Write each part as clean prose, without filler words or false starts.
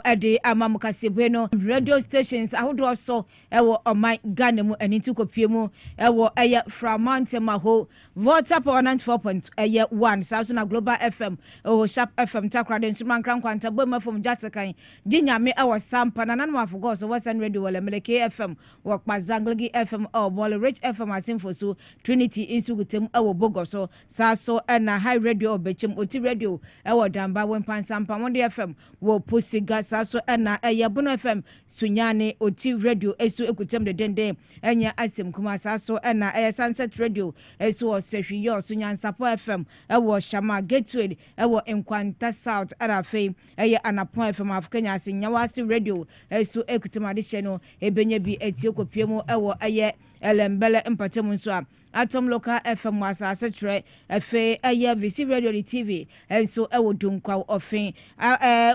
ade amam Kasiebo no radio stations ahodo so ewo oman Ghana mu ani tu kopie mu ewo eye Framante maho Volta Power 94.1 South na Global FM ewo Sharp FM takrade nsuman krankwanta boma from Jatakan dinyame ewo sampa na nanu afugo so Western Radio wala meleke FM wo kpazangligi FM o Bole Rich FM asimfo so Trinity insugutem ewo bogo so saso na high radio obechem oti radio ewo damba wempan sampa monde FM wo posiga saso na Bono FM sunyane oti radio esu ekutem de dende enya asem kuma saso na Sunset Radio esu osehwi yo sunyansapo FM ewo Shama Gateway ewo Enkwanta South arafe Anapo FM afkanya asinyawasi radio esu ekutem adihye no ebenye bi etie kopiemu ewo elembele mpatemu nso a Atom Local FM wasase tre efe VC Radio the TV enso ewo dunkwa ofin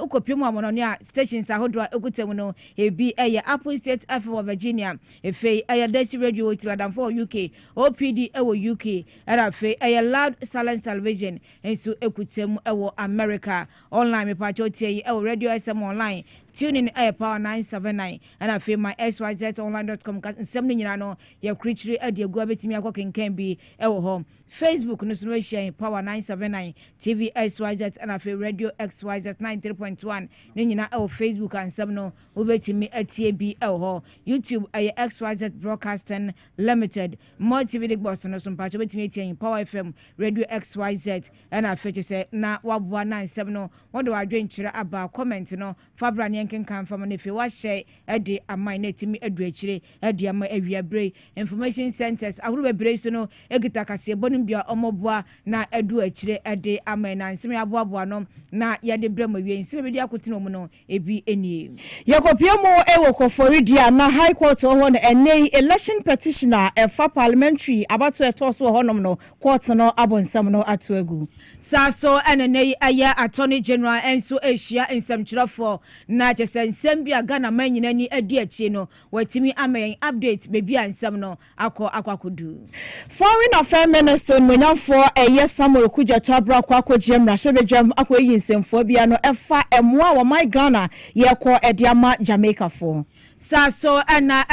ukopiemu amono ne stations ahodro ekutemu no ebi Apple State FM of Virginia efe Desi Radio Tiladam for UK OPD ewo UK era fe Loud Silence Television enso ekutemu ewo America online me pacho tie ewo Radio SM online tune in Power 979 and afi my xyzonline.com nsem ni nyina no ye creature ade egu abetimi akokenkan bi ewo home Facebook no so share Power 979 TV XYZ and afi Radio XYZ 93.1 ni nyina ewo Facebook ansem no ubetimi atie bi ewo YouTube XYZ Broadcasting Limited multi big boss no so mpacho betimi atie Power FM Radio XYZ and afi say na waboa 97 no wodo adwen kire aba comment no fabra yankin kan fam ne fi wa share ede amai na timi edu akire ede ama awiabre information centers ahuru bebre so no egita Kasiebo no bia omoboa na edu akire ede amai na nsem aboaboa no na yade brem awie nsem be dia kotino mu no ebi enie yakopiemo ewo koforidia na high court ho no ene election petitioner efa parliamentary abato etoso honom no court no abonsam no atoagu saso enene aya attorney general enso asia nsemkyerefo na nsem bia Ghana manyina ni adi achi no watimi amayen update bebi ansem no akwakodu foreign affairs minister Mwenyafo Samuel Kujato abra kwakojem na shebedwam akoyi nsemfo bia no efa emwa wo my Ghana yekọ ediama Jamaica fo saso na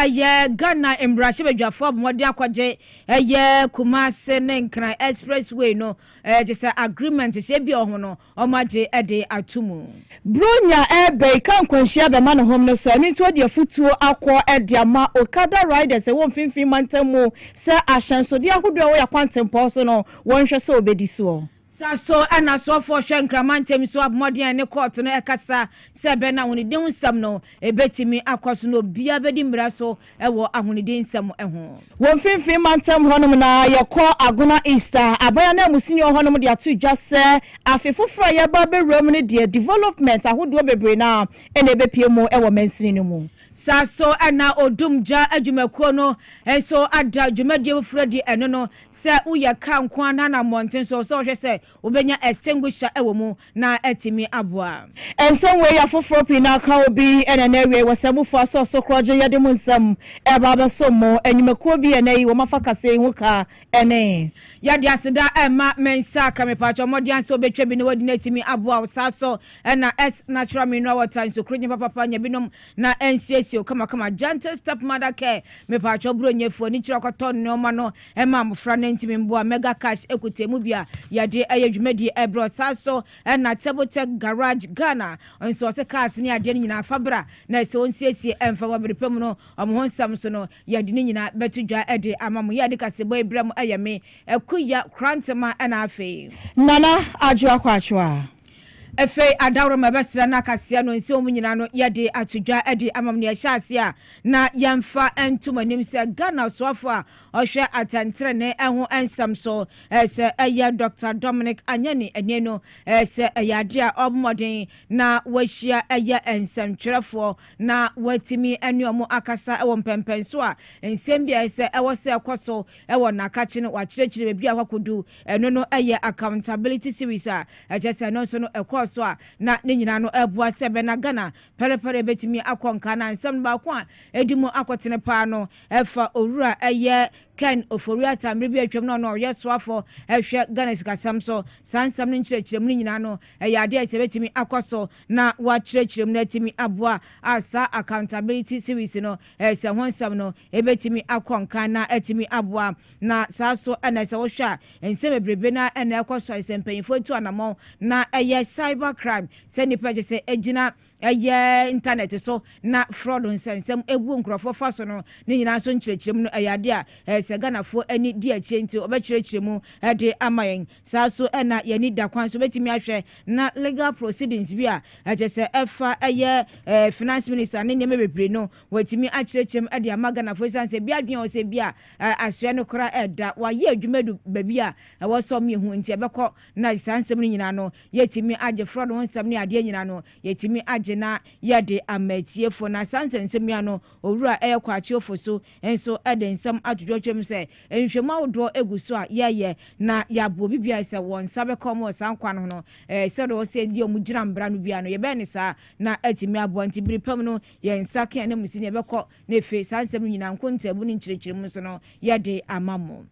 Ghana embrace bedwafo mode akwaje Kumasi ne nkran expressway no just agreement se bia ho no omaje ede atumu bronya ebe kan kwanhia be man hom no so ni to de futuo akọ ediama Okada riders won finfin mantamu se ahyanso de ahodo wo yakwantempo so no wonhwe se obedi so saso ana so for hwenkramantem so abmodien ne court no ekasa se be na wonidin nsam no ebetimi akoso no bia bedi mra so ewo ahonidin nsam eho won finfin mantem honom na yekọ Agona Easter abaya na musini honom de atu dwase afefoforo ye ba bewram ne de development ahodo bebre na ene bepie mu ewo mansini no mu saso ana odumja adwumakuo no enso ada adwumadie fredi eno no se uye kankwa na monten so hwe se ubenya extinguisher ewo mu na etimi aboa enso we ya foforo pina ka obi ene na we wasamufa so kroje yade mu nsam e baba so mo enwumakuo bi ene yi wo mafakase hu ka ene yade aseda ema mensa ka mepacho modian so betwe bi ne wadi na etimi aboa saso na natural mineral water so kronye papa nya binom na NCS kama gentle step mother care mepacho bro nyefo ni kira kwato no ma no ema mfra na ntimi mboa mega cash ekutemu bia yade ayadwumadi ebro saso na Tebotech Garage Ghana onso se cars ni ade nyina fabra na se onsiesie emfa wabrepem no omhonsam so no yade ni nyina betudwa ede amamu yade Kasiebo ebrem ayame ekuya krantema na afi nana adwa kwachwa efe adawro mabesra na Kasia no nse omunyina no yade atudwa ede amam ne hyaase na yamfa entumanim se Ghana soafo a ohwe atantre ne eho ensam so se Dr. Dominic Anyani ene no se yade a obmoden na wahia ensamtwerefo na watimi anuomo akasa ewo mpempenso a ensem bia se ewo se ekoso ewo nakache no wakyerɛkyerɛ bia kwakodu eno no accountability series a ejese no so no so na ne nyina no ebua sebe na Ghana pelepere betimi akonka na nsem ba ko a edimu akotene pa no efa owura Ken Oforiata mrebi atwam no yesoafo ehwe Ghana sikasam so sansam no nkyerɛkyerɛm no nyina no ɛyade ase betimi akɔso na wa kyerɛkyerɛm no atimi aboa asa accountability series no ɛsɛ honsam no ebetimi akɔnkan na atimi aboa na saso ɛna ɛsɛ wohwa ensɛm bebrebe na ɛna ɛkɔso ɛsɛ mpanyifo tu anamɔ na ɛyɛ cyber crime sɛ nipa gye sɛ egina ɛyɛ internet so na fraud nsɛnsɛm ebu nkrɔfo fa so no ne nyina so nkyerɛkyerɛm no ɛyade a ɛsɛ Ghanafo ani di akyire nti obɛkyerɛkyerɛmu ɛde amayen saso ɛna yɛni da kwan so betimi ahwɛ na legal proceedings bi a ɛkyɛ sɛ ɛfa ɛyɛ finance minister ne nneɛma bebree no wɔtimi akyerɛkyerɛm ɛde ama Ghanafo sanse bi adwen ɔsɛ bi a asoɛ no kora ɛda wayɛ adwumadu baabi a ɛwɔ sɔ me hu nti ɛbɛkɔ na sansɛm no nyina no yɛtimi agye fraud ho nsɛm ne adeɛ nyina no yɛtimi agye na yɛde amatiefo na sansɛnsɛm ya no owura ɛyɛ kwachiofo so enso ɛde nsɛm atodwotwem sɛ nhwɛmu awodoɔ egu so a yɛyɛ na yɛabo bibia sɛ wɔn nsa bɛkɔ mo sankwa no no sɛ do sɛ di ɔmu gyina mbra no bia no yɛbɛ ne saa na atimi abo nti biripam no yɛn nsa kan ne musi ne bɛkɔ na efe sansɛm no nyina nkontabu ne nkyerɛkyerɛmu so no yɛde amamo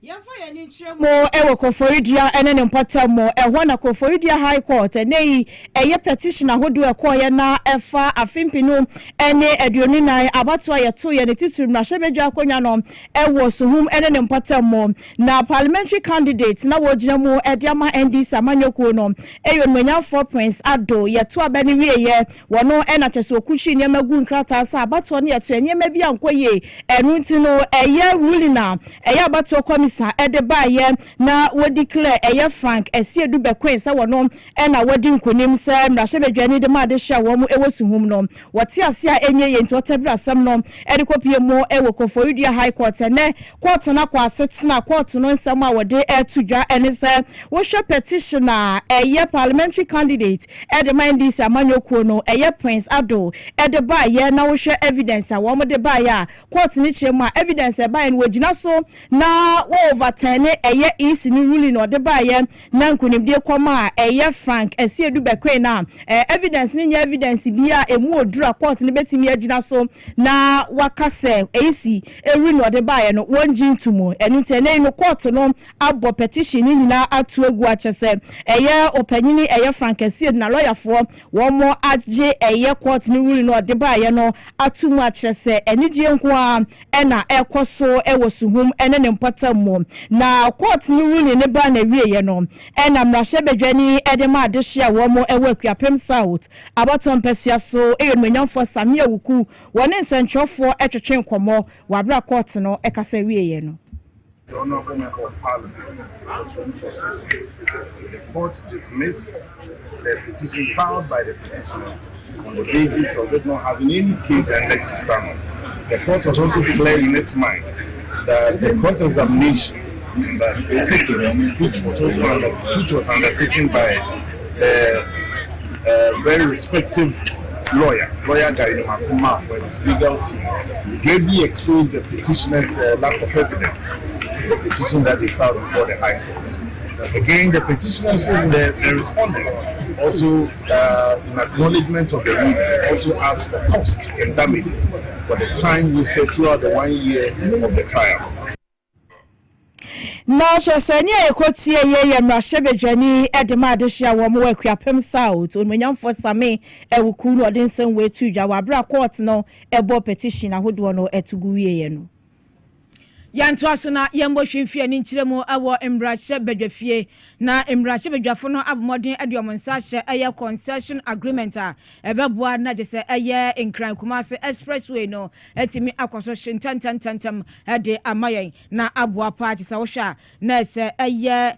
Yafa ya ni nkyerɛmu ɛwɔ Koforidia ɛne ne mpɔtam mo ɛhɔ na Koforidia High Court ɛnɛ ɛyɛ petition ahodoɔ ɛkɔɔyɛ na ɛfa afimpinu ɛne aduonu nan abatoa yɛto yɛ ne titiri na hyɛbɛdwa akɔnya no ɛwɔ suhum ɛne ne mpɔtam mo na parliamentary candidate na wɔgyina mu ɛde ama NDC amanyɔkuo no ɛyɛ onmanyafo Prince Ado yɛto abɛne wieyɛ wɔno ɛna kyɛ sɛ okuhyi nneɛma gu nkrataa sɛ abatoa ne yɛto nneɛma bi ankɔyɛ ɛno nti no ɛyɛ ruling na ɛyɛ abatoa sa ede baye na wo declare eye Frank Esiedu Bekwen sa wono e na wodi nkonim se mrahye bedwane de ma de hya wo mu ewo suhum no wote ase a enye ye nti wotabra asam no ede kopie mu ewo Koforidia High Court ne court na kwa asetena court no nsam a wode etudwa ene se wo hwe petition a eye parliamentary candidate ede mind this amanyokuo no eye Prince Ado ede baye na wo hwe evidence a wo mo de baye a court ni kyeremu a evidence e baye no wagina so na overturn eye isi ni ruling no de baye na nkonimdie kwama eye Frank Esiedu Bekwen na evidence ni nya evidence bi a emu odura court ni betimi agina so na wakase isi eri no de baye no wonji ntumo eni tene no court no abo petition ni nyina atu egu achese eye opanyini eye Frank Esiedu na lawyer for wo mo agye eye court ni ruling no de baye no atu mu achese eni gye nko a ena ekoso ewo suhum ene ne mpata mu na court ni ruling ne ba na wieye no ena mrahye bedwani edema adehia wo mo ewo Accra-Kumasi South abaton pesua so eyenmanyamfo Samia Wuku woni nsentwofo etwetwe nkomo wabra court no ekasa wieye no. The Honorable Member of Parliament also constitutes the court dismissed the petition filed by the petitioners on the basis of it not having any case and legs to stand on. The court was also clear in its mind that the court examination that they taken, which was undertaken by a very respected lawyer Gainemakuma for his legal team, gravely exposed the petitioner's lack of evidence in the petition that they filed before the High Court. Again, the petitioners, the respondents, also in acknowledgement of the ruling, also asked for cost and damages for the time wasted throughout the 1 year of the trial. Na cheseni ekotie ye mrahye bedwani edema adehia wo mo Accra-Kumasi South onmanyamfo Same ewuku no de nsem we tudwa wabra court no ebo petition ahodo no etugu wieye no yanto aso na yembo hwemfie ni nkyeremu awo mrahye bedwafie na mrahye bedwafo no abomodin adiomonsa hye eye concession agreement a ebeboa na jese eye Accra-Kumasi expressway no etimi akoso hyentantantantam ede amayen na aboa party sa wo hwa na ese eye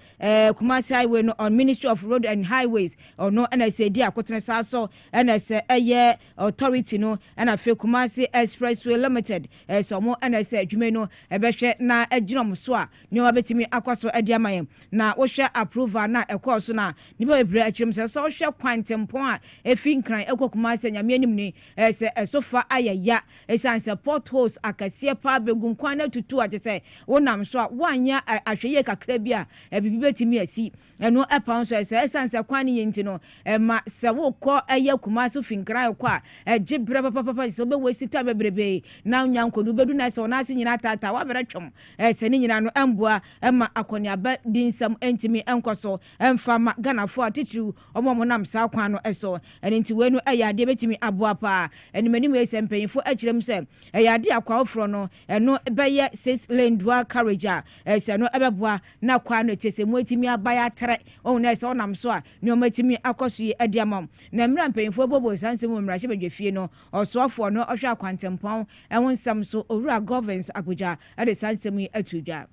Kumasi highway no on Ministry of Road and Highways no na ese di akotene sa so na ese eye authority no na fe Kumasi expressway limited so mo na ese adwume no ebe na eginom so a ne wabetimi akwaso ade amayen na wo hwe approval na ekoso na nipa bebre akyem so hwe kwantempon a efi nkran Kumasi nyame anim ni se esofa ayaya esanse potholes akasie pa begun kwan na tutu agese wonam so a wanya ahweye kakra bi a bibi betimi asi eno epan so esanse kwan ne yenti no ma se wo kɔ Kumasi finkran kɔ a gibre papa so be wesita bebrebe na nyankodu bedu na se wona se nyina tata wa bere atwom sene nyina no embua ema akoniaba dinsam entimi enkoso emfama Ghana fo atitru omomonam sa kwan no eso enti we no eyade betimi aboa pa enimanimu esempanyfo akirem se eyade akwa ofro no eno beye 6 lane dual carriage ese no ebeboa na kwa no tesemu etimi abaya tere ona ese onam so a ne omatimi akoso ye adiamam na mra mpanyfo bobo sansem mra hye no osoafo no ohwe akwantempon ehonsam so owura governance Abuja at the sansem atudwa.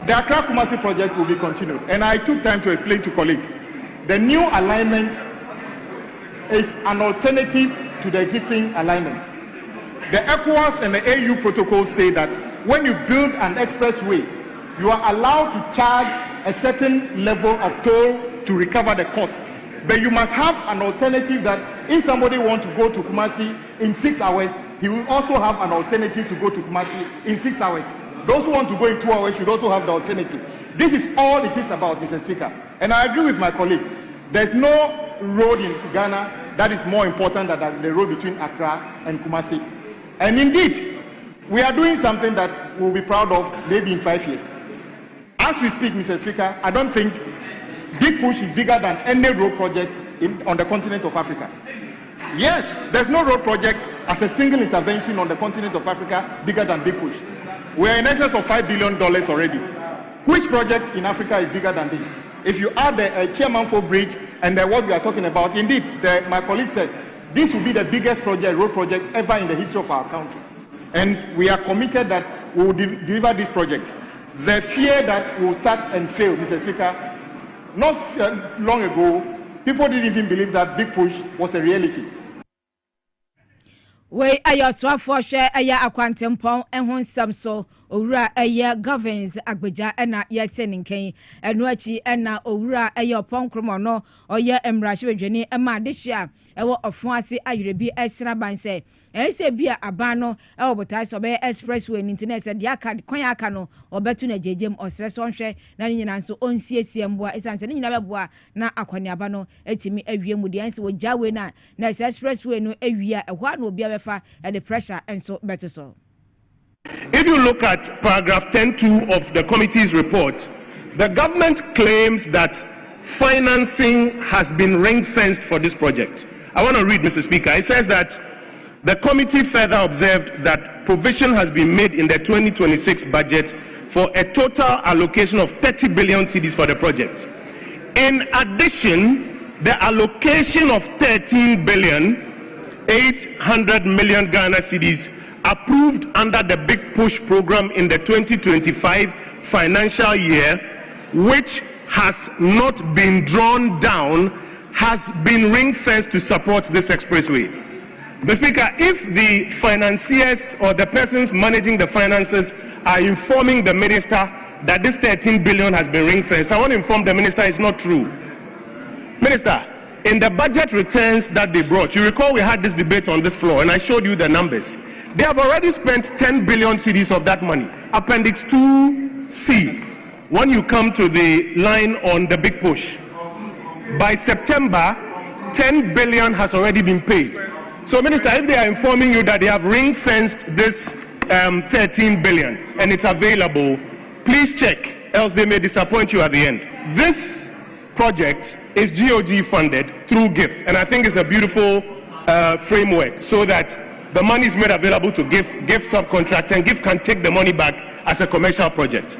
The Accra-Kumasi project will be continued, and I took time to explain to colleagues. The new alignment is an alternative to the existing alignment. The ECOWAS and the AU protocols say that when you build an expressway, you are allowed to charge a certain level of toll to recover the cost. But you must have an alternative that if somebody wants to go to Kumasi in 6 hours, he will also have an alternative to go to Kumasi in 6 hours. Those who want to go in 2 hours should also have the alternative. This is all it is about, Mr. Speaker. And I agree with my colleague. There's no road in Ghana that is more important than the road between Accra and Kumasi. And indeed, we are doing something that we'll be proud of maybe in 5 years. As we speak, Mr. Speaker, I don't think Big Push is bigger than any road project on the continent of Africa. Yes, there's no road project as a single intervention on the continent of Africa bigger than Big Push. We're in excess of $5 billion already. Which project in Africa is bigger than this? If you add the Chairman for Bridge and what we are talking about, indeed, my colleague said, this will be the biggest project, road project ever in the history of our country. And we are committed that we will deliver this project. The fear that we will start and fail, Mr. Speaker, not long ago, people didn't even believe that Big Push was a reality. We ayo swafo hwe aya akwantempon ehun samso owura aya governance Abuja ena yete ninken enu achi ena owura aya oponkromo no oye emrahwedwene ema dehia ewo ofon ase ayerebi esra banse ese bia abano ewo botai so be expressway internet se dia card kwan aka no obetu na jejem osre so nhwe na nyina nso onsiesie mboa esanse ne nyina beboa na akwani abano etimi awie mu dia nse wo jawe na expressway no awia ehwa na obi abefa the pressure and so better so. If you look at paragraph 10.2 of the committee's report, the government claims that financing has been ring-fenced for this project. I want to read, Mr. Speaker. It says that the committee further observed that provision has been made in the 2026 budget for a total allocation of 30 billion cedis for the project. In addition, the allocation of 13 billion 800 million Ghana cedis approved under the Big Push program in the 2025 financial year, which has not been drawn down, has been ring-fenced to support this expressway. Mr. Speaker, if the financiers or the persons managing the finances are informing the minister that this 13 billion has been ring-fenced, I want to inform the minister it's not true. Minister, in the budget returns that they brought, you recall we had this debate on this floor and I showed you the numbers. They have already spent 10 billion cedis of that money. Appendix 2C, when you come to the line on the Big Push. By September, 10 billion has already been paid. So, Minister, if they are informing you that they have ring-fenced this 13 billion and it's available, please check, else they may disappoint you at the end. This project is GOG funded through GIF, and I think it's a beautiful framework so that the money is made available to GIF subcontractor, and GIF can take the money back as a commercial project.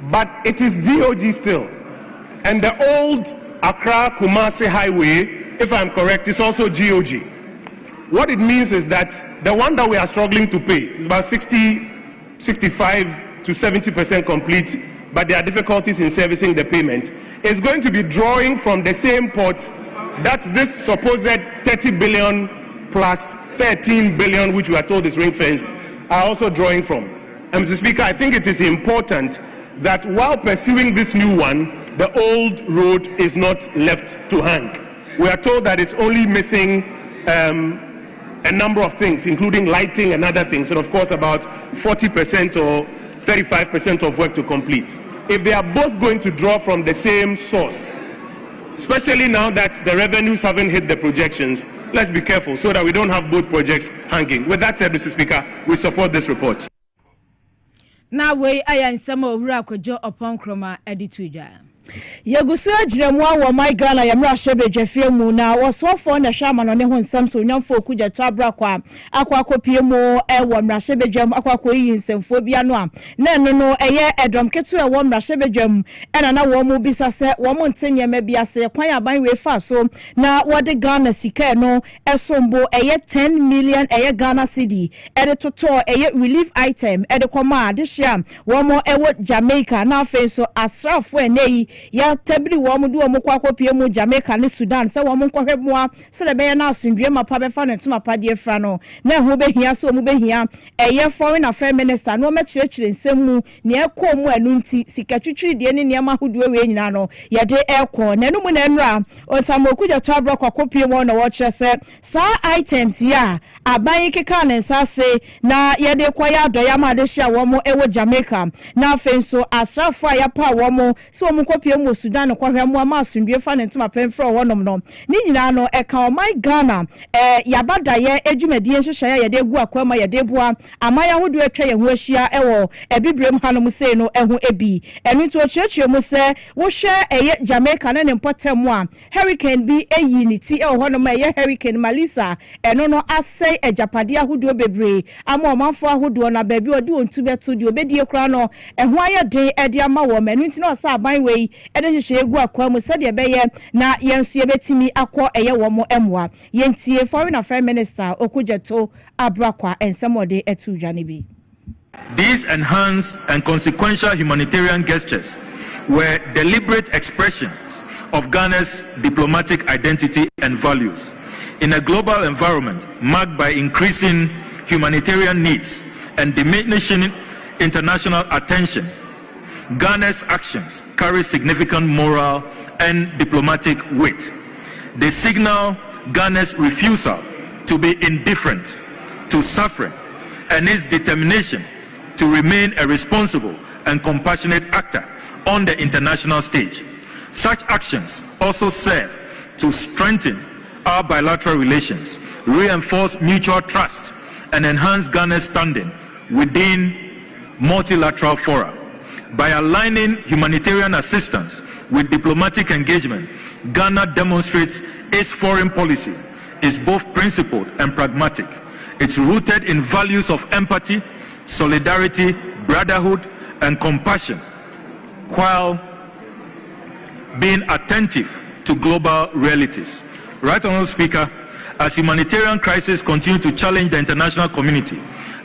But it is GOG still, and the old Accra-Kumasi highway, if I'm correct, is also GOG. What it means is that the one that we are struggling to pay is about 65 to 70% complete, but there are difficulties in servicing the payment. Is going to be drawing from the same pot that this supposed 30 billion plus 13 billion, which we are told is ring-fenced, are also drawing from. And Mr. Speaker, I think it is important that while pursuing this new one, the old road is not left to hang. We are told that it's only missing a number of things, including lighting and other things, and of course about 40% or 35% of work to complete. If they are both going to draw from the same source, especially now that the revenues haven't hit the projections, let's be careful so that we don't have both projects hanging. With that said, Mr. Speaker, we support this report. na we aya nsɛm a owura akɔdwo ɔpɔn kroma editu dwa Yegusu ajiremwa wa my Ghana yamra shebe jefie mu na wasofo na hwama no ne ho nsam so nyamfo kuja to abra kwa akopie mu wa mra shebe dwam akoyi nsemfo bia no a na no no eye edom ketu wa mra shebe dwam ena na wo mu bisa se wo mu ntenye ma bia se kwan aban we fa so na wode Ghana sika no esombo eye 10 million eye Ghana cedi ede toto eye relief item ede koma de hia wo mu ewo Jamaica na afen so asrafo enei ya tabri wo mu du mo kwa kopie mu Jamaica ne Sudan se wo mu nkɔhwɛ moa se le be na asundwe mapa be fa no ntuma pade efra no na ho be hia so mu be hia eye foreign affairs minister no ma kyerɛkyerɛ nsɛm mu ne ekɔ mu anu nti sika twitwiri de ne niam ahodo we nyina no ye de ekɔ na nu mu na enra otamoku ja to abra kwa kopie mu na wo kyerɛ se sa items ya aban keka ne nsase na ye de kwa ya do ya ma de hia wo mu ewo Jamaica na afen so asrafo ya pa wo mu se wo mu kopie mu Sudan kwahwe mu ama asundwe fa ne ntuma pemfra wonom no ni nyina no eka o my Ghana yabada ye edwumadie nhyehyɛ ye de gu akwama ye de boa amaya hodo atwa ye ho ahyia ewo ebibrem hanom sei no eho ebi enu to kyerɛkyerɛ mu sɛ wo hwɛ eye Jamaica ne mpotem a hurricane bi eyi ni ti ewo honom eye hurricane Malisa eno no asɛe ejapade ahodo bebre ama ɔmanfo ahodo na baabi odi ontu beto di obedie kra no eho aye den ede ama wo manu nti na ɔsa aban wei ede hyehyɛ egu akwa mu sɛ de bɛyɛ na yensu yebetimi akɔ eye wo mo emwa yentie foreign affairs minister okujeto abrakwa ensemode etu dwane bi. These enhanced and consequential humanitarian gestures were deliberate expressions of Ghana's diplomatic identity and values in a global environment marked by increasing humanitarian needs and diminishing international attention. Ghana's actions carry significant moral and diplomatic weight. They signal Ghana's refusal to be indifferent to suffering and its determination to remain a responsible and compassionate actor on the international stage. Such actions also serve to strengthen our bilateral relations, reinforce mutual trust, and enhance Ghana's standing within multilateral fora. By aligning humanitarian assistance with diplomatic engagement, Ghana demonstrates its foreign policy is both principled and pragmatic. It's rooted in values of empathy, solidarity, brotherhood, and compassion, while being attentive to global realities. Right Honourable Speaker, as humanitarian crises continue to challenge the international community,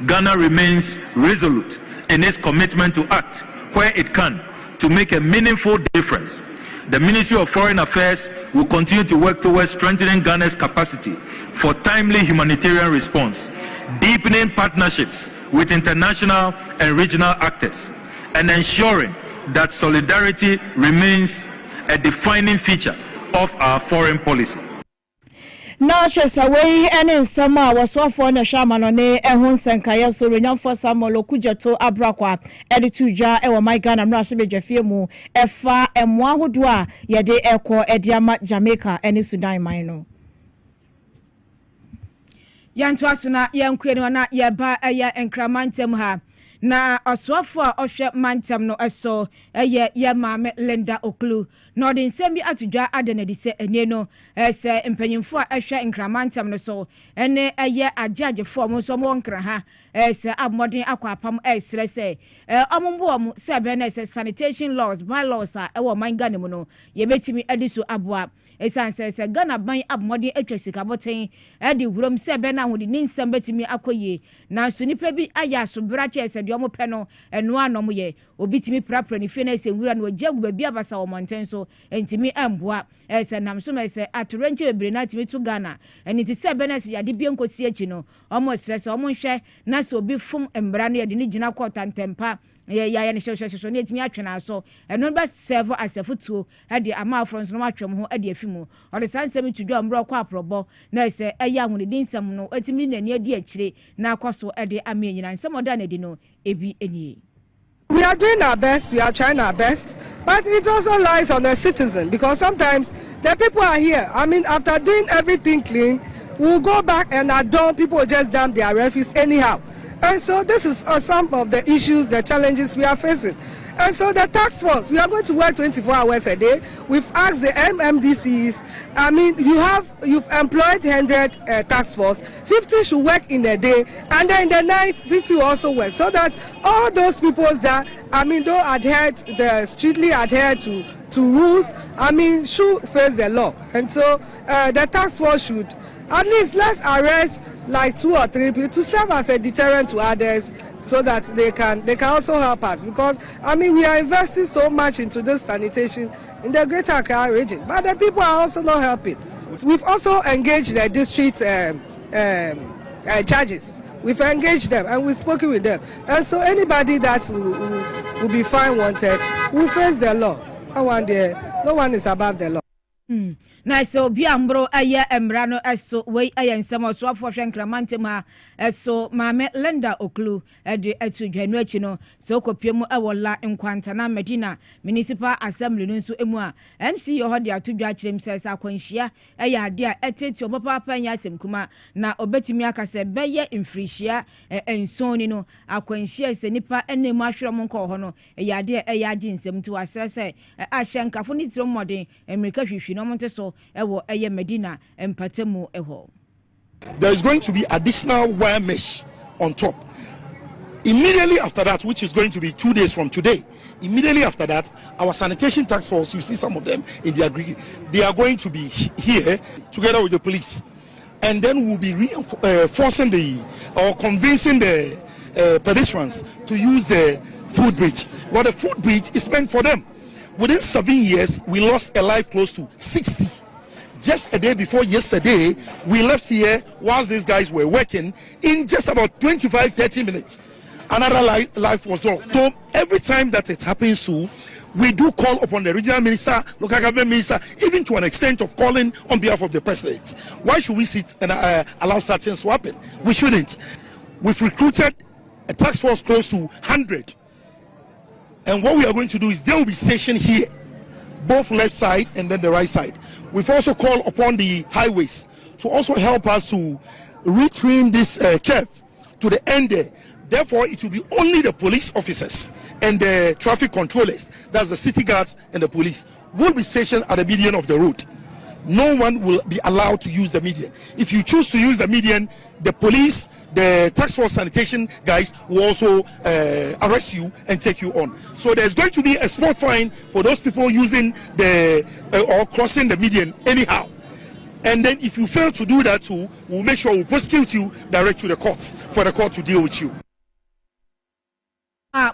Ghana remains resolute in its commitment to act where it can to make a meaningful difference. The Ministry of Foreign Affairs will continue to work towards strengthening Ghana's capacity for timely humanitarian response, deepening partnerships with international and regional actors, and ensuring that solidarity remains a defining feature of our foreign policy. Na chesa wei ene nsama waswafo na hwama no ne ehun nsenkaye so renyamfo samolo kujeto abrakwa editujwa ewo my Ghana mra hye bedwafie mu efa emo ahodo a ye de ekọ ediama Jamaica ene Sudan man no yanto asuna yankwe na ye ba eye enkramantem ha na aswafo a ohwe mantem no eso eye ye maame Linda Oklu no de nsem bi atudwa adenadi se ene no se empanyimfo a ehwe nkramantem no so ene eye agagefo mo so mo nkra ha se abmodin akwapam esre se omumbo mo se be na se sanitation laws bylaws a ewo man Ghana mu no ye betimi adiso aboa esanse se Ghana ban abmodin atwasika boten edi wurom se be na hodi ni nsem betimi akoye na so nipa bi aya so brache se de omo pe no eno anom ye obitimi prapra ni fena se nwura no jagu ba bia basa o monten so entimi amboa se nam so me se atorenche bebre na timi to Ghana eni ti se be na se yade bi enkosi achi no omo stress omo hwe na so obi fum embra no yade ni gina kwota ntempa ya ne hwehwehwe ne etimi atwena so eno ba serve asefutuo ade ama afrons no atwem ho ade afimu ode sansem tudwa mbro kwa aprobo na se eya ahunidi nsem no etimi nani adi akire na akoso ade amenyina nsem oda na di no ebi enie. We are doing our best, we are trying our best, but it also lies on the citizen, because sometimes the people are here. I mean, after doing everything clean, we'll go back and at dawn, people will just dump their refuse anyhow. And so this is some of the issues, the challenges we are facing. And so the task force, we are going to work 24 hours a day. We've asked the MMDCs, I mean, you've employed 100 task force, 50 should work in the day, and then in the night, 50 will also work, so that all those people that, I mean, don't adhere, strictly adhere to rules, I mean, should face the law. And so the task force should, at least let's arrest like 2 or 3 people to serve as a deterrent to others, so that they can also help us, because I mean we are investing so much into this sanitation in the Greater Accra region, but the people are also not helping. We've also engaged the district judges. We've engaged them and we've spoken with them, and so anybody that will be found wanted will face the law. No one is above the law. Na so biambro aye emrano eso we aye nsema so afo hwenkramante ma eso maame Lenda Oklu ede etu dwanu achi no so kopiemu ewola nkwanta na Medina Municipal Assembly no nso emu a MC yohode atodwa kirem sesa akwanhia aye ade a eteti obopapa nya asemkuma na obetimi akase beye mfrihia ensoni no akwanhia se nipa enemu ahwerem nko ho no aye ade aye agi nsem ti wasese ahyenkafo ni tiro modern America hwehwi no monte so Medina empatemu eho. There is going to be additional wire mesh on top. Immediately after that, which is going to be 2 days from today, immediately after that, our sanitation task force, you see some of them in the aggregate, they are going to be here together with the police. And then we'll be reinforcing convincing the pedestrians to use the food bridge. Well, the food bridge is meant for them. Within 7 years, we lost a life close to 60. Just a day before yesterday, we left here whilst these guys were working. In just about 25-30 minutes, another life was lost. So every time that it happens to, we do call upon the regional minister, local government minister, even to an extent of calling on behalf of the president. Why should we sit and allow such things to happen? We shouldn't. We've recruited a task force close to 100. And what we are going to do is they will be stationed here, both left side and then the right side. We've also called upon the highways to also help us to retrim this curve to the end there. Therefore, it will be only the police officers and the traffic controllers, that's the city guards and the police, will be stationed at the median of the road. No one will be allowed to use the median. If you choose to use the median, the police, the task force sanitation guys will also arrest you and take you on. So there's going to be a spot fine for those people using or crossing the median anyhow. And then if you fail to do that too, we'll make sure we'll prosecute you direct to the courts for the court to deal with you.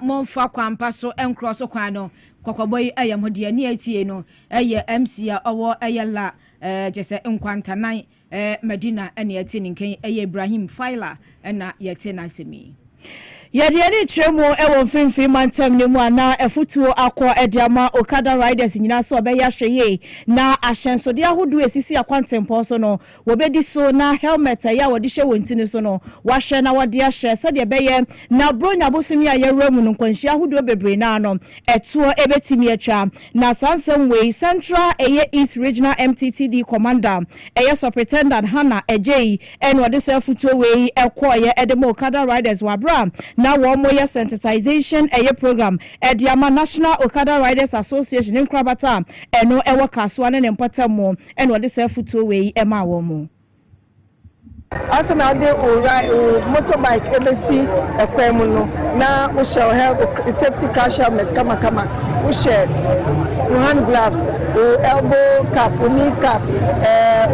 Monfa kwampa so encross kwano kokoboy ayamhode ani atie no MC a owo la jese nkwanta nan Medina ene atie nken Ibrahim Faila na yete na semi Yadiani Tremo ewo mfimfi mantem ne mu ana efutuo akọ ediama Okada riders nyina so obeya hweye na ahyensode ahodo esisi akwantempo so no wobedi so na helmet ya wodi hwe wontini so no wahwe na wodi ahye se de beye na bronya bosumi a yewramu no kwanhia ahodo bebre na no etuo ebetimi atwa na sansem way Central East Regional MTTD Commander Superintendent Hannah Ejei en wodi se futuo we ekoye edemo Okada riders wabra na womoye sensitization program ediama National Okada Riders Association in Krabata eno ewo kaswa ne mpatamo eno de se futuo we ema womo Asana de motorbike embassy ekwemu no na we shall have a safety crash helmet kama we share hand gloves, elbow cap, knee cap,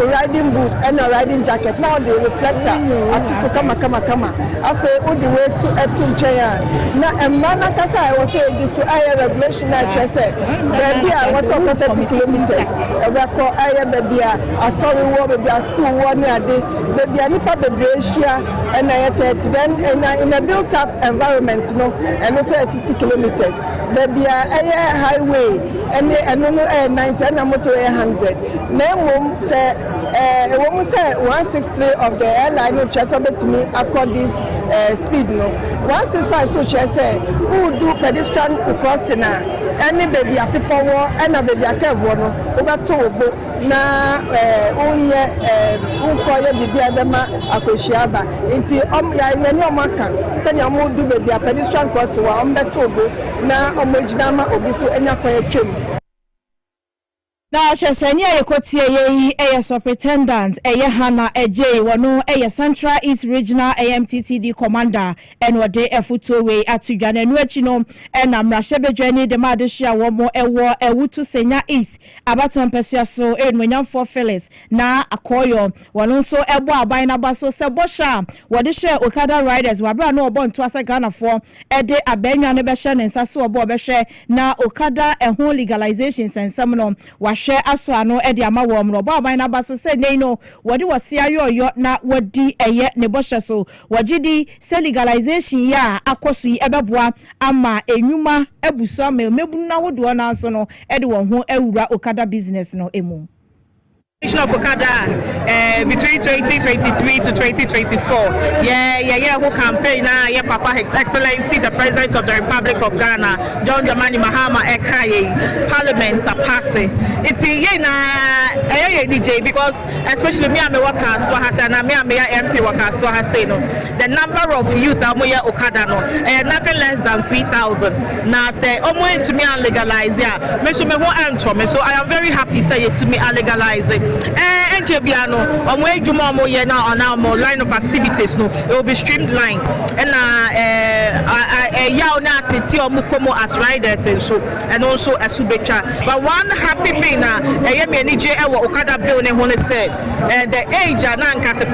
riding boots and a riding jacket. Now the reflector atiso kama after all the way to chair na emana kasa I was say this air regulation na say baby I was up 30 kilometers we call air baby I sorry wo baby school one day baby nipa baby Asia and I 30 then in a built up environment no and say 50 kilometers baby air highway and no 90 and motorway 100 na say we say 163 of the airline no chance about me across this speed no 165 so say who do pedestrian crossing any baby a people war and a baby a kevono over tobo na onye unkoye bibi abema akoshiaba nti ya nani omaka senya mo du baby a pedestrian crossing wa tobo na omojinama obiso enya koye twem. Na cheseni ayekotie yeyi superintendent Hana Ejay wano Central East Regional AMTTD commander enwode efutowe atudwane no achino na mrashebedwani de madehia womo ewo ewutu senya East abaton pesua so enwanyamfo Felix na akoyo wano so ebo aban na baso sebosha wode hwe Okada riders wabra na obo nto asa Ghana for ede abenwa ne behye ne nsaso obo behye na Okada ehon legalization sensam no hwe aso ano e de ama wo mro ba ban na baso se nei no wode wose ayoyo na wadi eye ne boshe so wagidi se legalization ya akoso yi ebeboa ama enwuma ebuso ama mebu na hodo na so no e de wo ho awura Okada business no emu. Of Okada between 2023 to 2024. Who campaign now, Papa His Excellency, the President of the Republic of Ghana, John Dramani Mahama Ekaye, Parliament are passing. It's a DJ because especially me and my workers, so has and me and my MP workers, so has said the number of youth that we Okada no, nothing less than 3,000. Now say, to me and legalize ya. Me should me who antro me, so I am very happy say it to me and legalize it. Enjebiano, on our line of activities, no, it will be streamlined. And as riders and also as Subecha. But one happy thing Okada bill the age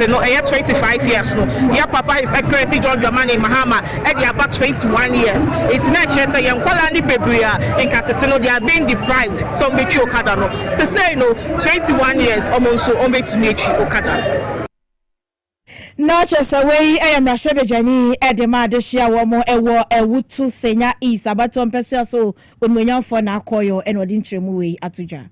no 25 years no. Yeah, Papa His Excellency John Dramani Mahama about 21 years. It's not just a young Kwalandi Pebria in Katsino, they are being deprived. So make you Okada no. To say no 21 years almost so to make Okada. Na chesawei mrashebejani edema deshia womo ewo ewutu senya East abaton pesua so onwanyamfo na akoyo enwodi ntremu wei atuja.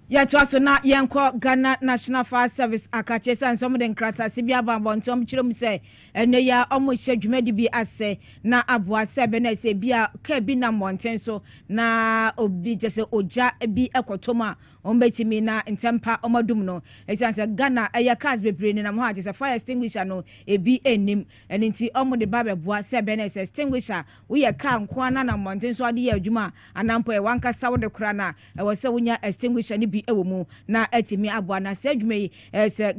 Yet also not Yanko Ghana National Fire Service Akache and some of the Krata Sibia Bambon Tom Chilum say and they are almost said you may be as say na Abua Sebene say Bia Kebina Montenso na obi just oja be ekotoma ombeti me na in temper omadumno. It sounds a Ghana a cars be bringing a heart is a fire extinguisher no a be enim and into omo the Baba Bua Sebene says extinguisher we a can Kwana na Montenso adi Juma and Ampo Wanka Sawa the Krana I was so extinguisher ni be ewomu na etimi abua na sedwume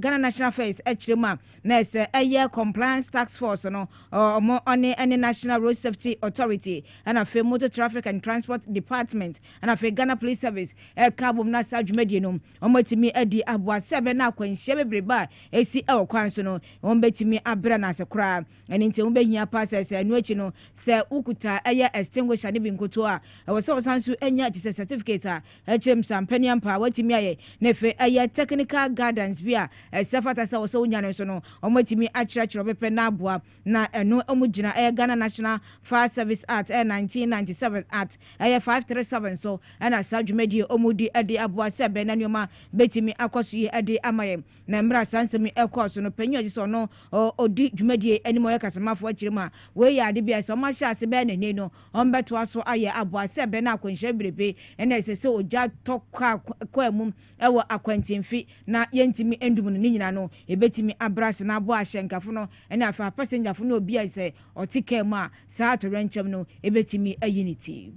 Ghana National Affairs echirema na eye compliance task force no omo one any National Road Safety Authority and afi Motor Traffic and Transport Department and afi Ghana Police Service kabom na sadwume die no omo etimi edi abua sebe na akwanhye bebreba esi kwan so no omo betimi abra na asekora eni nti omo behia pass enu echi no se ukuta eye extinguisher ne bi nkoto a wo sansu enya certificate a echirem sampaniam pa timiaye nefe aya technical guidance bia sefata sa so nya so no omotimi achirachiro bepe na aboa na eno omugina Ghana National Fire Service Act 1997 Act 537 so na sadwumedi omudi ade aboa sebe na nyoma betimi akoso ye ade amaye na mra sansemi ekoso no panyu ajiso no odi dwumedi enimo ye kasamafo achirima we ya ade bia so ma sha se be na ne no ombeto aso aye aboa sebe na akwanhye brebe na esese oja tokwa mum ewo akwantimfi na yentimi endum no nyina no ebetimi abrase na abo ahyenkafo no ena afa passenger fo no obi ase otika mu a saa to renchem no ebetimi ayiniti.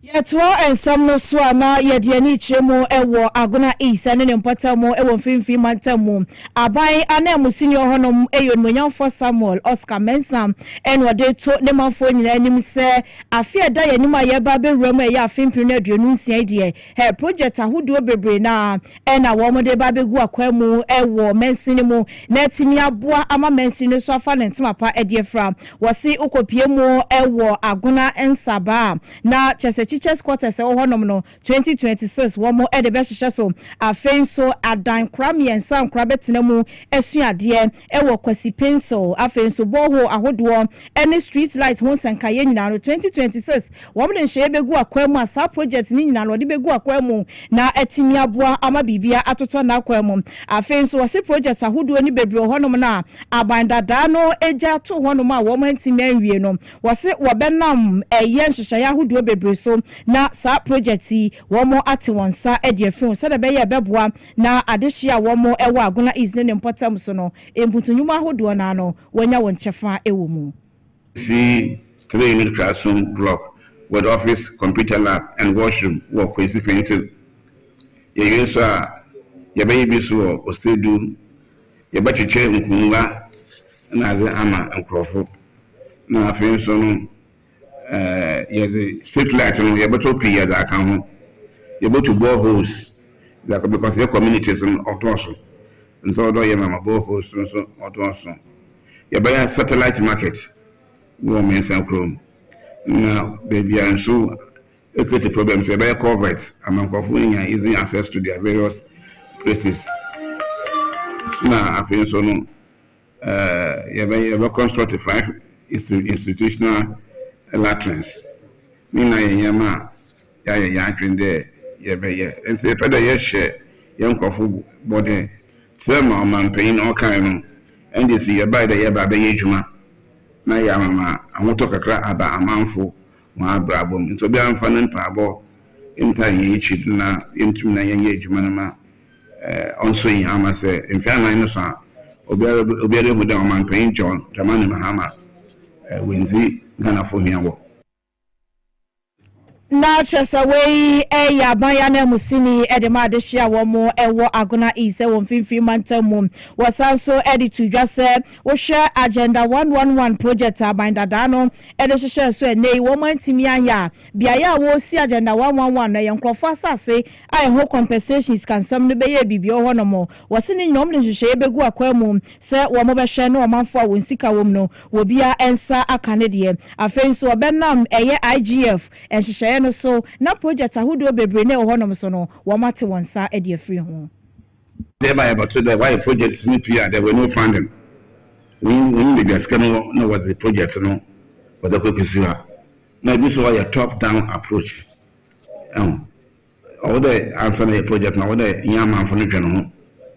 Yetwo ensam no so ama yediani chiremu ewo Agona East ane ne mpatamu ewo mfimfi mantamu abai anemu senior honom eyo nwanyamfo Samuel Oscar Mensam enwade to ne manfo nyina anim se afia da yanim ayeba bewremu eya afimpi no aduonu nsia die he project ahodo bebre na ena wo mo de ba begu akwamu ewo mensini mu na timi aboa ama mensini so afa ne ntimapa ediefra wose okopie mu ewo Agona ensaba na chese Teachers quarters honom no 2026 womo e de be hihye so afenso adan krami ensan krabetena mu esuade e wo kwasi pencil afenso boho ahodo any street light ho sankaye nyina no 2026 womo de hye begu akwamu asa project ni nyina no de begu akwamu na etimi aboa ama bibia atoto na akwamu afenso wose project ahodo ni bebre honom na abandada no eja to honom a womo ntimi anwie no wose wobenam eye nhyehyɛ ahodo bebre so na sa project yi womo ate wonsa e de afun so da be ye beboa na adehia womo e wa agona is ne important so no emputunyuma hodo na no wanya won chefa e wo mu. See 3-unit classroom block with office, computer lab, and washroom work with expensive. You use your baby so or still do your better chair in Kunga and as Ama and Crawford. Now, I feel so. The street light on your better pay as I come. You're able to bore holes because your communities in Otoso. And so, do you have a bore holes so Otoso? You buy a satellite market. Women's and Chrome. Now, baby, and so a creative problem. So, by coverts among offering easy access to their various places. Now, I feel so. You have constructed 5 institutional latrines. Meaning, Yama, Yakin there, and say, Pada, yes, share young coffee body, thermal man paying all kind, and you see a by the year by Yajuma. Na ya mama amoto kakra aba amanfo wa abrabom nso bia amfa ne mpabo nta yichi na entum na yenye adwuma na ma onso yin amase mfa nan no so obiara mu da omanpan John Dramani Mahama wenzi Ghana fo hiawo na chesa we ya banya na musini edema adehia wo mo ewo agona ise wo mfimfi mantamu wasanso editu dwase wo hwe agenda 111 project abinda dano edehye so enei wo mantimi anya bia ya wo si agenda 111 na yenkrofo asase ai ho compensations kansam no beye bibio ho no mo wasini nyom ne hwehye begu akwamu se wo mo behwe no manfo a wonsika wom no wo bia ensa akane de afenso obenam eye IGF enhwehye no so na project ahudo bebre na ohonom so no womate wonsa e de afri ho thereby about the why projects need to there were no funding when the scam no was the project no but the quickisiwa now this was a top down approach all the answer the project now the yama for no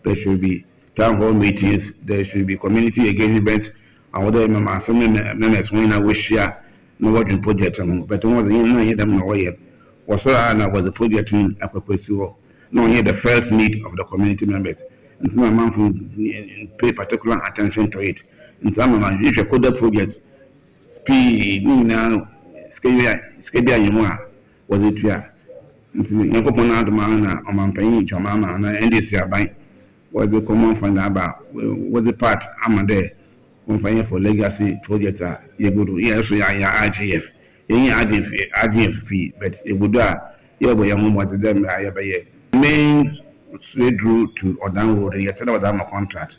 there should be town hall meetings, there should be community engagement and other members when I wish share no working project but one of the year them no way was so was the project in Accra-Kumasi no here the first need of the community members and some amount pay particular attention to it and some of if you could project p now skebia yimwa was it here nko pona aduma o mampan jomama na ndc aban was the common fund about was the part amade for legacy project you go to yes so IGF IGF but it would yeah boy am was them main straight route to Odan Road yet said about my contract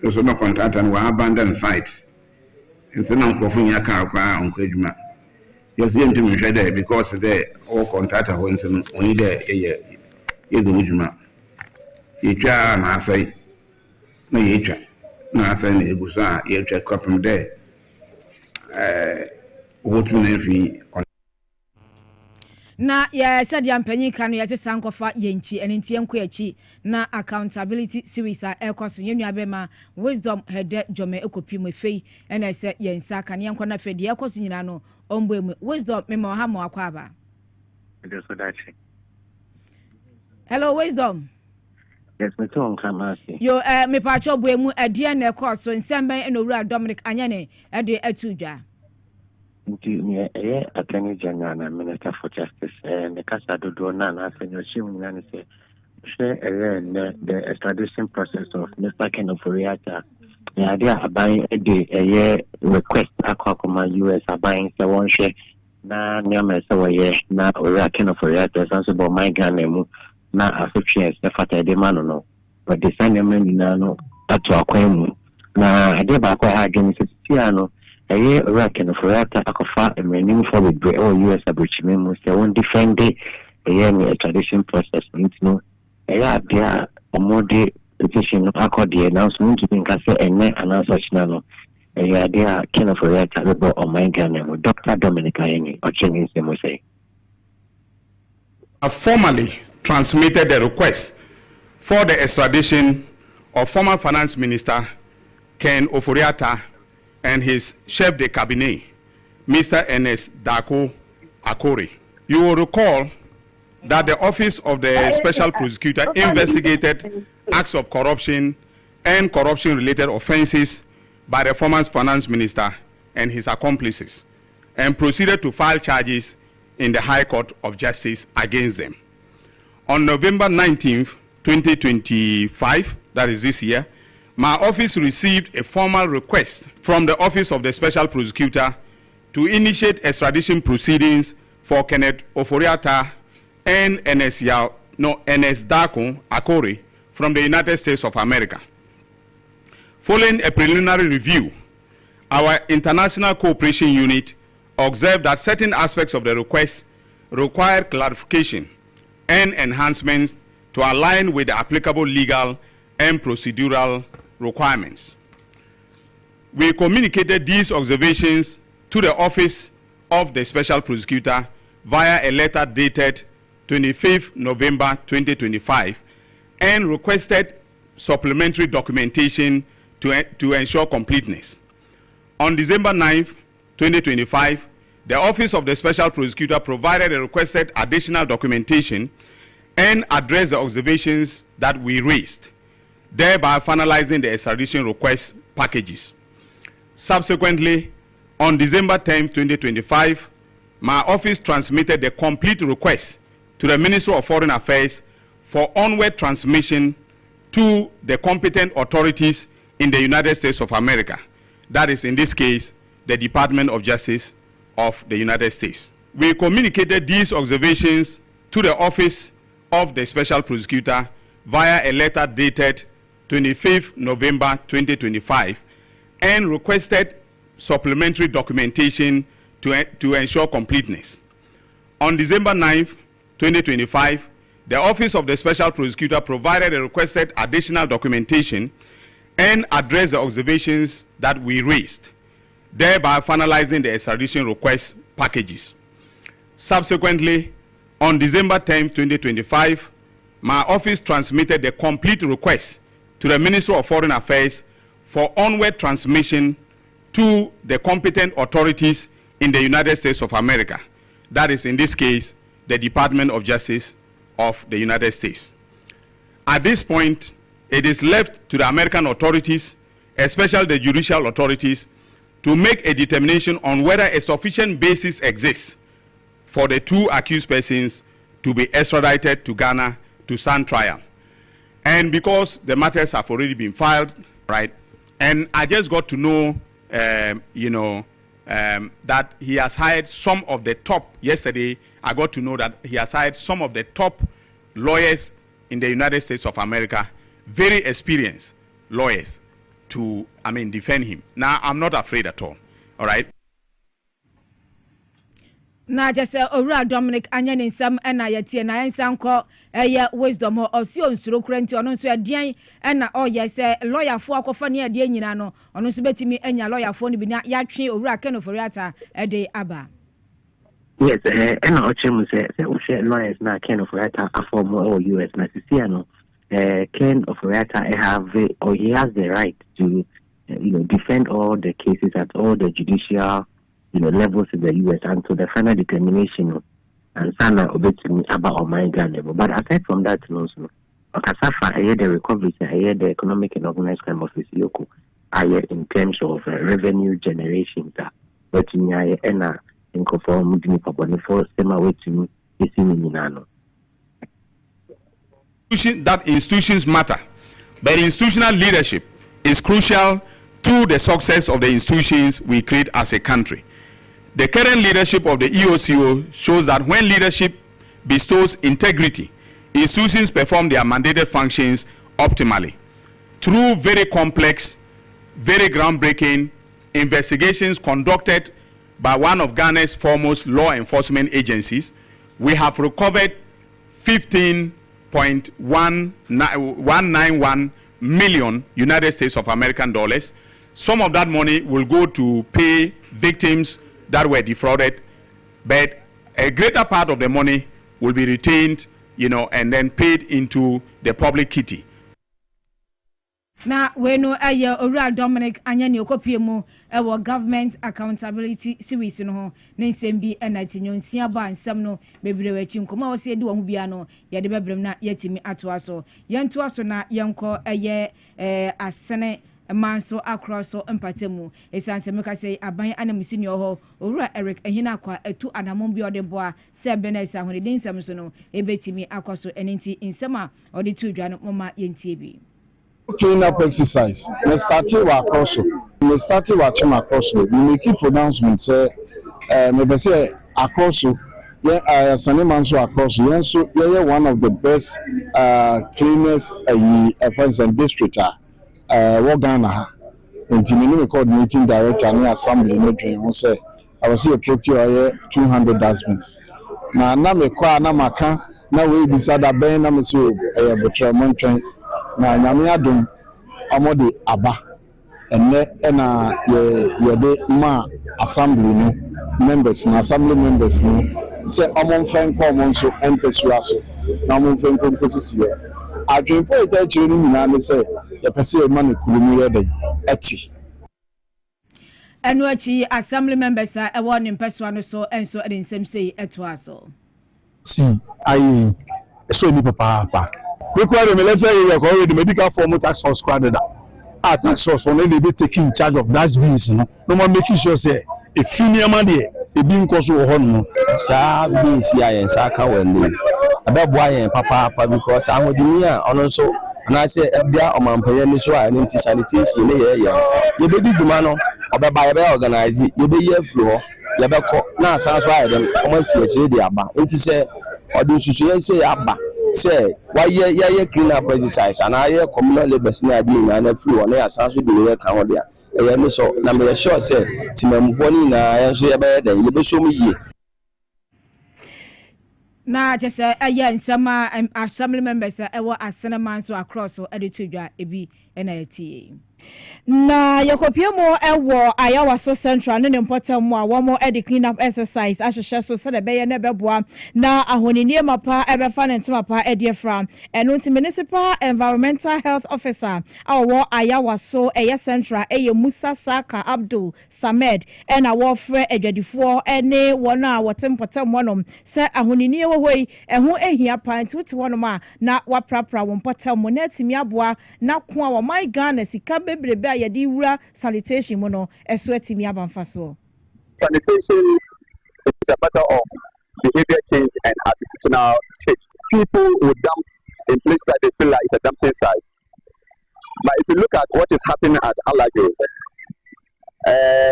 there's no contract and we abandon site and then I'm coughing your car on Kujuma yes we to me there because there all contract went only there yeah is the Ujuma you try and I say no you try na asana egusa ye twa kwapem de wotu na fi na ya said ampanyi kanu ya sankofa yenchi enenti enko yachi na accountability series a ekoso yenu abema wisdom hede jome ekopi mu fei ena se yensa kan yenko na fedi ekoso nyina no ombo mu wisdom mema ha mo akwa aba hello wisdom. Yes, me too on Kamasi. Yo, me pacho buemu adie na course so nsembe enowura Dominic Anyane ade atudwa. Nti me Attorney General na Minister for Justice the kasa dodo na asenyo chimu nyane se the extradition process of Mr. Ken Oforiatta. The idea abai the request Accra-Kumasi US abai se won hwe na nyame se woye na ora Ken Oforiatta sanso bo my Ghana mu na affections the fata de mano no but the same men no atu akwemu na ade ba kwa ha gemi setia no eye Ken Oforiatta akofa emenim for the US abrichime mu se won defend the extradition process no eye dia omode petition akodi announcement to think say ene announce no eye dia Ken Oforiatta be o my Ghana mu Dr. Dominic Ayeni ocheni se mo say formally transmitted the request for the extradition of former finance minister Ken Oforiatta and his chef de cabinet, Mr. Ernest Dako Akori. You will recall that the Office of the Special Prosecutor investigated acts of corruption and corruption-related offenses by the former finance minister and his accomplices, and proceeded to file charges in the High Court of Justice against them. On November 19, 2025, that is this year, my office received a formal request from the Office of the Special Prosecutor to initiate extradition proceedings for Kenneth Ofori-Atta and Ernest Darko Akori from the United States of America. Following a preliminary review, our International Cooperation Unit observed that certain aspects of the request require clarification and enhancements to align with the applicable legal and procedural requirements. We communicated these observations to the Office of the Special Prosecutor via a letter dated 25th November 2025 and requested supplementary documentation to ensure completeness. On December 9th, 2025, the Office of the Special Prosecutor provided a requested additional documentation and addressed the observations that we raised, thereby finalizing the extradition request packages. Subsequently, on December 10, 2025, my office transmitted the complete request to the Ministry of Foreign Affairs for onward transmission to the competent authorities in the United States of America. That is, in this case, the Department of Justice of the United States. We communicated these observations to the Office of the Special Prosecutor via a letter dated 25th November 2025 and requested supplementary documentation to ensure completeness. On December 9th, 2025, the Office of the Special Prosecutor provided a requested additional documentation and addressed the observations that we raised, thereby finalizing the extradition request packages. Subsequently, on December 10, 2025, my office transmitted the complete request to the Ministry of Foreign Affairs for onward transmission to the competent authorities in the United States of America. That is, in this case, the Department of Justice of the United States. At this point, it is left to the American authorities, especially the judicial authorities, to make a determination on whether a sufficient basis exists for the two accused persons to be extradited to Ghana to stand trial. And because the matters have already been filed, right, and I just got to know, that he has hired some of the top, yesterday, I got to know that he has hired some of the top lawyers in the United States of America, very experienced lawyers, to, defend him. Now, I'm not afraid at all right? Na just Owura Dominic Anyan in some and I yet and I sanko wisdom or Sion Surocrenti on so adian and yes, lawyer for Akofania Dienano on Usbeti me and your lawyer phone be not Yatri or Raken of Riata a day Abba. Yes, and our chairman said, lawyers now Ken of Riata are for more US Nassisiano. Ken of Riata have or he has the right to defend all the cases at all the judicial levels in the US until the final determination and Sana obeying about my level. But aside from that, also, Okasafa, I hear the recovery, I hear the economic and organized crime office, Yoko, I hear in terms of revenue generation, but in I in conform for semi way to Minano. That institutions matter, but institutional leadership is crucial to the success of the institutions we create as a country. The current leadership of the EOCO shows that when leadership bestows integrity, institutions perform their mandated functions optimally. Through very complex, very groundbreaking investigations conducted by one of Ghana's foremost law enforcement agencies, we have recovered 15.191 million United States of American dollars. Some of that money will go to pay victims that were defrauded, but a greater part of the money will be retained, and then paid into the public kitty. na weno aye Owura Dominic anyane okopie mu ewo government accountability series no ho ne nsem bi enatinyo nsia ba nsem no bebire wachi nkoma wo se di wo hu bia no ye de bebrem na yetimi atoaso yentoaso na yenko aye asene manso across so empatemu esanse meka say aban anamusi ne ho Owura Eric ehina akwa etu anamon bi ode boa se bena isa ho de nsem so no ebetimi akwaso enenti nsema ode tu dwa no mama yentie bi clean up exercise. Let's start it with cross. We start it with chama cross. We make a pronouncement. Maybe say across. Yeah, Sanitation across. Yeah, so yeah, one of the best cleanest efforts and district. What Ghana? And the coordinating director and assembly no dream. Say I was here procure 200 dustbins. Na me kwa na maka na we beside that ben na me so betramon train. Na nyame adom amode aba enne na ye de ma assembly no members na assembly members no say amon fen come so empesu aso na amon fen come posisi ye adwempo eta chiri ni na ne say ye pese e ma ne kurumu ye dey eti enu achi assembly members a e won empesu ano so enso e nsem say eto aso si ayi so ni papa require the military area already medical form tax force squad tax force for they be taking charge of that beans no man making sure say a female man there e be nkoso wo hono sa beans ya yen sa ka wele abeboa yen papa because ahodini a ono so na say ebia omanpaye ni so a nti sanitation ne ye be di duma no obeba ye be organize ye be ye floor ye be ko na asan so a dem o si akire di aba nti say odun susu yen say aba say why ye clean up exercise and I communal labor na dey na free one asan so dey work kan dia e ni so na me sure say timamfo ni na ye so ye be den ye be so mu yie na just aye nsama assembly members ewo asene man so across so editodwa ebi na etie na yakopiemo ewo ayawa so central ne important mu a womo edi clean up exercise ahehye so se de beye ne beboa na ahonini mapa ebefa ne ntmapa ediefra eno nti municipal environmental health officer awo ayawa so eye central eye Musa Saka Abdul Samed ena wo frɛ adwadifo ene wona wotempotem wonom se ahonini wo hoi eho ehia panti wote wonom a na waprapra wo potem mo na timi aboa na ko a wo my Ghana sika bebrebe yadi wura sanitation mo no eso atimi abanfa so. Sanitation is a matter of behavior change and attitudinal change. People will dump in places that they feel like it's a dumping site. But if you look at what is happening at Alaje,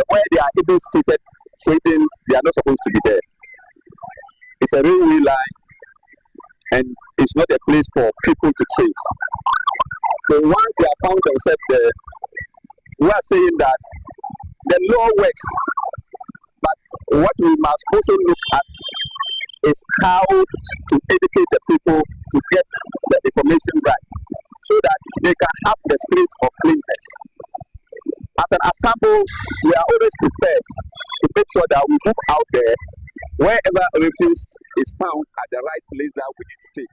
where they are even seated trading, they are not supposed to be there. It's a railway line and it's not a place for people to trade. So once they are found themselves there, we are saying that the law works, but what we must also look at is how to educate the people to get the information right, so that they can have the spirit of cleanness. As an ensemble, we are always prepared to make sure that we move out there wherever refuse is found at the right place that we need to take.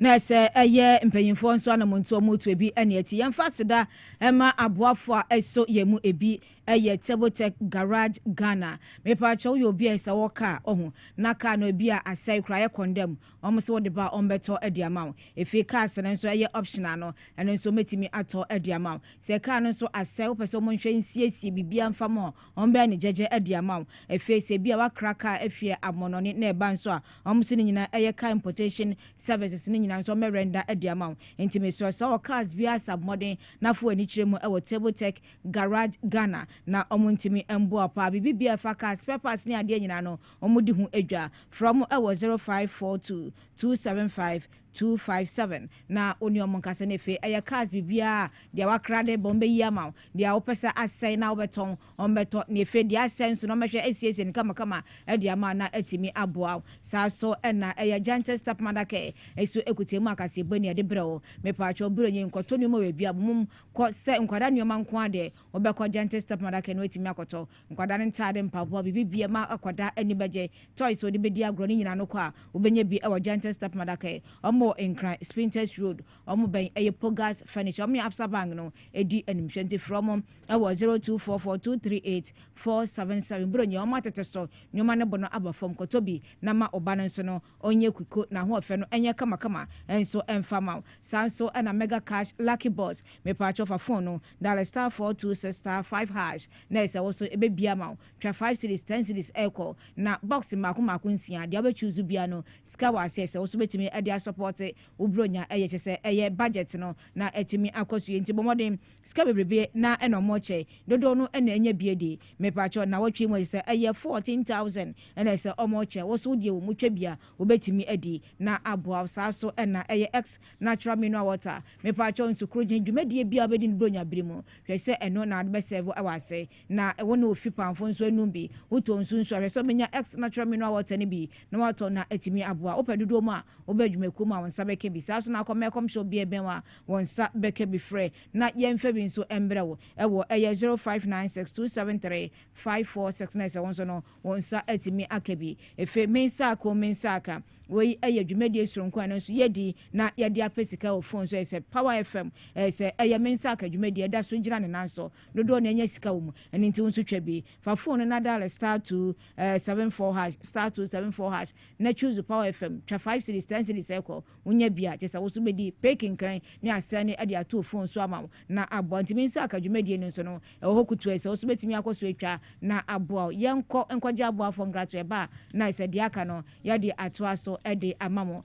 Na se eye mpanyimfo nso anamonto moto ebi ene ati yemfa seda ema aboafo a eso yemu ebi eye Tebotech Garage Ghana me pa cho yo bi esa woka ohu na ka no ebi a asai kra ye condemn omso wo de ba ombeto ediama efi ka asene nso eye optional no ene nso metimi ato ediama se ka no nso asai wo pese mo nhwe nsiesie bibia mfa mo ombe ne jeje ediama efi se bi a wakraka efi amonone na eba nso a omso ni nyina eye ka importation services ni nyina nso merenda ediama ntimi so so cars bia submodern na fo ani kiremu ewo Tebotech Garage Ghana na omuntimi embo apa bibia faka spare parts ni ade nyina no omudi hu edwa from ewo 0542 275 257 na oni omonkase ne fe aya cars bibia dia wakrade bombe yama dia opesa asai na obeton ombeto ne fe dia sense no mehwe asiese ni kama dia ma na atimi aboa sa so na aya gentle step madake eso ekutemu Kasiebo ni ade brɛ me pa cho bro nyi nkoto ni mo we bia mum ko se nkwada ni nko ade obekɔ gentle step madake no atimi akoto nkwada ne ntade mpaboa bibia ma akwada ani beje toys odi bedi agro ni nyina no kɔ a obenye bi e gentle step madake omo enkran Sprinters Road omo ben eye Pogas Furniture omo Absa Bank no edi animhwente from ewo 0244238477 bro nya omo atete so nyoma ne bono aba fom kotobi na ma oba no nso no onye kuko na ho ofe no enye kama enso enfama sanso na Mega Cash Lucky Boss me patch of a phone no $426*5# na ese wo so ebe bia ma twa 5 cities 10 cities echo na box mako nsia dia be choose bia no ska wa ase wo so betimi e dia support ubronya eye chese eye budget no na etimi akosu enti bomodem ska bebrebe na eno moche dodo no na enye biedi me patch na wotwe mo ese eye 14,000 na ese omoche wo so die wo mutwa bia obetimi edi na aboa so na eye X natural mineral water me patch on sukrojin dwumadie bia obedi bronya brimo hwese eno na be serve awase na ewo na ofi pamfo nso enum bi woto nso hwese menya X natural mineral water ni bi na wato na etimi aboa opedodo mu a obedwumaku ma wonsa beke bi sa so na komekom so bi eben wa wonsa beke bi frɛ na yemfa bi nso embrewo ewo eye 0596273546 wonso no wonsa etimi akabi efe mensa aka we eye dwumadie suronko an nso yedi na yedi apesika o phone so ese Power FM ese eye mensa aka dwumadie da so gira ne nanso dodo na enya sika wo mu eni nti wonso twa bi fa phone na dial *274# na choose Power FM twa 5 cities 10 cities echo unya bia chesa wo so bedi peking kran ne asane ade ato phone so ama na abo nti mensa aka dwumadie no so no eho kutu ese wo so betimi akoso etwa na abo yenko enkoje abo afo ngrato e ba na ese dia aka no ya de ato aso ede amamo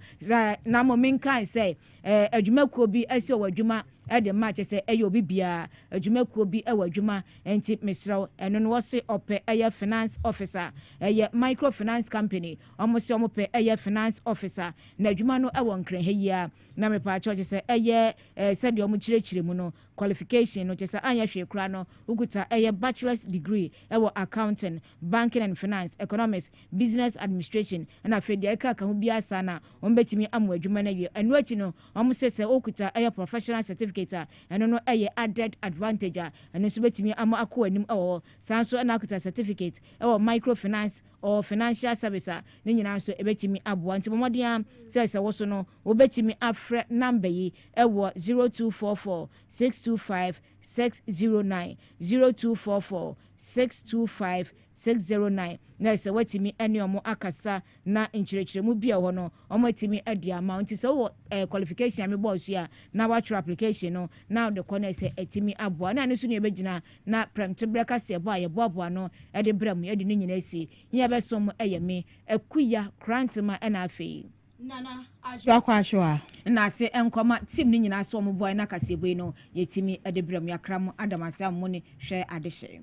na mo menkan say adwumakuo bi ase o adwuma ede match say eyo bibia adwumakuo bi ewa adwuma enti mesraw eno no wose ope eye finance officer eye microfinance company omosi omope eye finance officer na adwuma no ewo nkran heyia na mepa church say eye said omo chirechire mu no qualification no chesa anya hwe kra no ukuta eye bachelor's degree ewo accounting banking and finance economics business administration na afedia eka ka hu bia sana ombetimi amu adwuma na wie eno achi no omo sese okuta eye professional certificate eno no eye added advantage eno so betimi amu akọ anim ewo sanso na akuta certificate ewo microfinance or financial service ne nyina so ebetimi aboa nti momodia sese wo so no obetimi afre number yi ewo 0244625609 0244625609 na se watimi ene omo akasa na nchirechiremu bia ho no omo timi adi amount so qualification me boss ya na watch application no now the corner say etimi aboa na ne so ne begina na premtebra Kasiebo a yeboaboa no e de bram e de nyina si nya be som eyeme akuya krantma na afei nana ajwa na se enkoma team ni nyina so omo boy na Kasiebo no yetimi e de bram yakram adamasa mo ne hwe adehye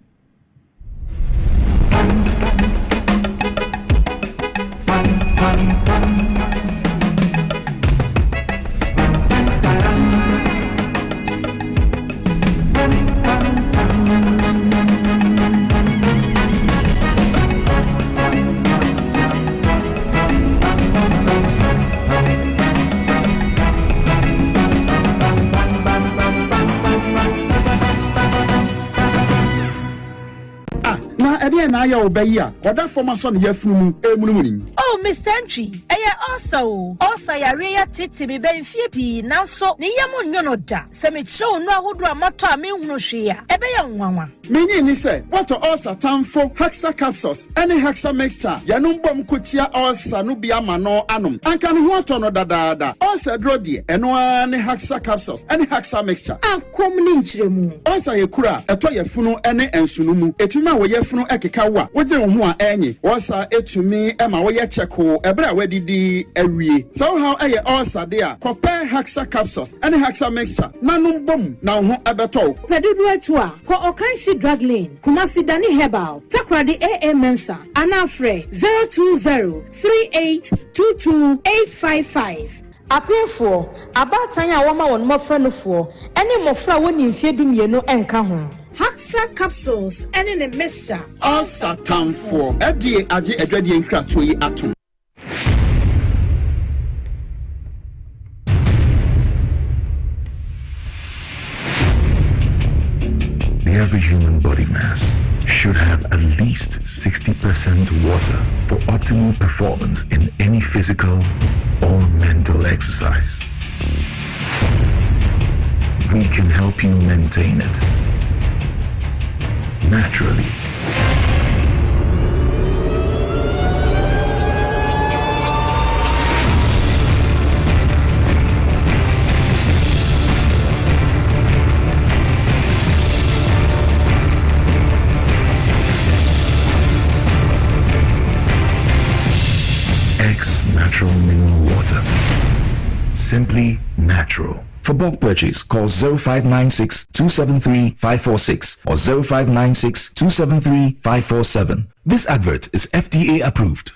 na ya obayi a oda former son ya funu emunumuni. Oh Mr. Entry eya also yare ya titi bi ben fie pi nanso ne yam nyono da se me chew no ahodo amato a me hunu hwe a ebe ya nwanwa menyi ni se what also tamfo hexa capsules any hexa mixture ya no mbom kotia also no bia ma no anom anka ne ho ato no dadaada also dro de eno ani hexa capsules any hexa mixture ankom ni nchiremu also ye kura eto ye funu ene ensunu mu etumi a wo ye funu ekeka wa wogye wo ho a enyi also etumi ema wo ye cheko ebra a wadidi awie so how eye also de a compare hexa capsules any hexa mixture nanom bom na ho ebeto pedudu etu a ko okanshi drug lane Kumasi Dani Herbal Takradi AA Mensa Anafre 02038228855 Apefo abatanya woma won mofra no fo ene mofra woni mfiedu mienu enka ho Haxa capsules ene ne mixture Asa tamfo edie age adwadie nkrato yi atom Every human body mass should have at least 60% water for optimal performance in any physical or mental exercise. We can help you maintain it naturally. X Natural Mineral Water. Simply natural. For bulk purchase, call 0596 273 546 or 0596 273 547. This advert is FDA approved.